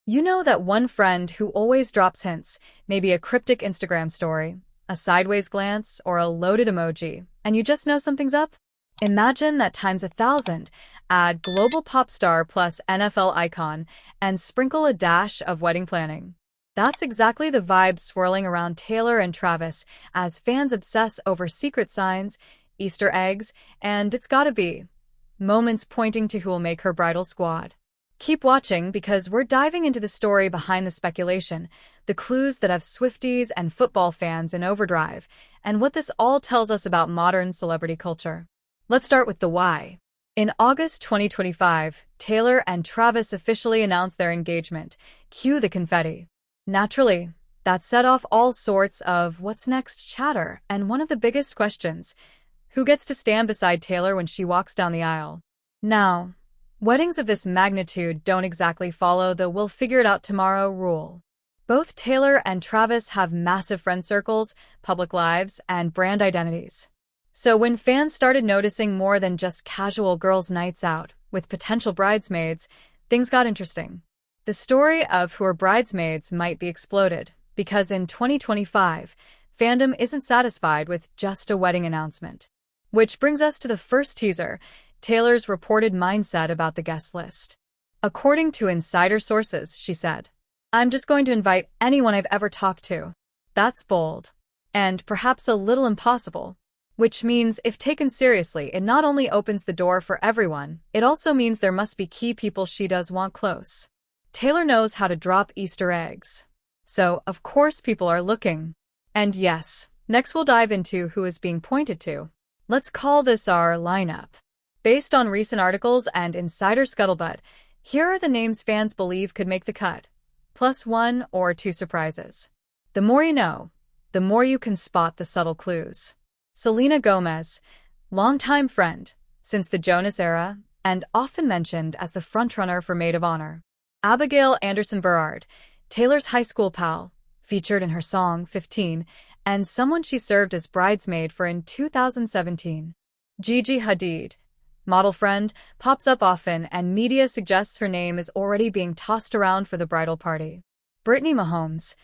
You know that one friend who always drops hints, maybe a cryptic Instagram story, a sideways glance, or a loaded emoji, and you just know something's up? Imagine that times 1,000. Add global pop star plus NFL icon and sprinkle a dash of wedding planning. That's exactly the vibe swirling around Taylor and Travis as fans obsess over secret signs, Easter eggs, and it's gotta be moments pointing to who'll make her bridal squad. Keep watching because we're diving into the story behind the speculation, the clues that have Swifties and football fans in overdrive, and what this all tells us about modern celebrity culture. Let's start with the why. In August 2025, Taylor and Travis officially announced their engagement. Cue the confetti. Naturally, that set off all sorts of what's next chatter, and one of the biggest questions, who gets to stand beside Taylor when she walks down the aisle? Now, weddings of this magnitude don't exactly follow the "we'll figure it out tomorrow" rule. Both Taylor and Travis have massive friend circles, public lives, and brand identities. So when fans started noticing more than just casual girls' nights out with potential bridesmaids, things got interesting. The story of who are bridesmaids might be exploded, because in 2025, fandom isn't satisfied with just a wedding announcement. Which brings us to the first teaser, Taylor's reported mindset about the guest list. According to insider sources, she said, "I'm just going to invite anyone I've ever talked to." That's bold. And perhaps a little impossible. Which means, if taken seriously, it not only opens the door for everyone, it also means there must be key people she does want close. Taylor knows how to drop Easter eggs. So, of course, people are looking. And yes, next we'll dive into who is being pointed to. Let's call this our lineup. Based on recent articles and insider scuttlebutt, here are the names fans believe could make the cut. Plus one or two surprises. The more you know, the more you can spot the subtle clues. Selena Gomez, longtime friend since the Jonas era and often mentioned as the frontrunner for Maid of Honor. Abigail Anderson Burrard, Taylor's high school pal, featured in her song 15, and someone she served as bridesmaid for in 2017. Gigi Hadid, model friend, pops up often and media suggests her name is already being tossed around for the bridal party. Brittany Mahomes,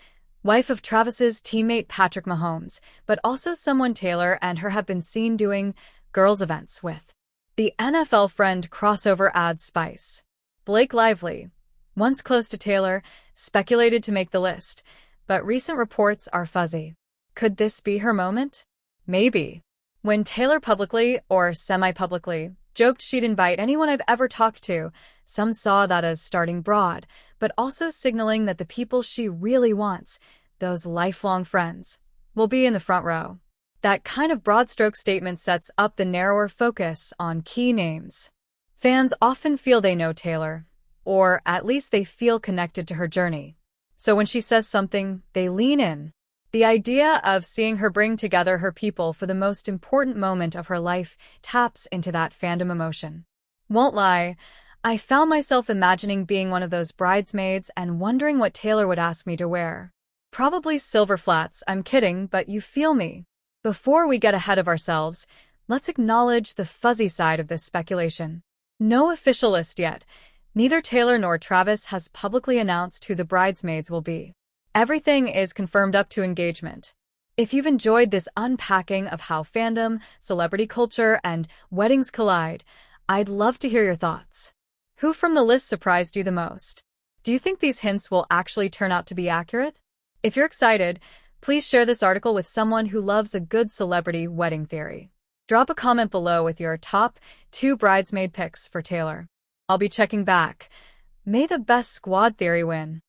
wife of Travis's teammate Patrick Mahomes, but also someone Taylor and her have been seen doing girls' events with. The NFL friend crossover adds spice. Blake Lively, once close to Taylor, speculated to make the list, but recent reports are fuzzy. Could this be her moment? Maybe. When Taylor publicly, or semi-publicly, joked she'd invite anyone I've ever talked to, some saw that as starting broad, but also signaling that the people she really wants, those lifelong friends, will be in the front row. That kind of broad stroke statement sets up the narrower focus on key names. Fans often feel they know Taylor, or at least they feel connected to her journey. So when she says something, they lean in. The idea of seeing her bring together her people for the most important moment of her life taps into that fandom emotion. Won't lie, I found myself imagining being one of those bridesmaids and wondering what Taylor would ask me to wear. Probably silver flats, I'm kidding, but you feel me. Before we get ahead of ourselves, let's acknowledge the fuzzy side of this speculation. No official list yet. Neither Taylor nor Travis has publicly announced who the bridesmaids will be. Everything is confirmed up to engagement. If you've enjoyed this unpacking of how fandom, celebrity culture, and weddings collide, I'd love to hear your thoughts. Who from the list surprised you the most? Do you think these hints will actually turn out to be accurate? If you're excited, please share this article with someone who loves a good celebrity wedding theory. Drop a comment below with your top 2 bridesmaid picks for Taylor. I'll be checking back. May the best squad theory win.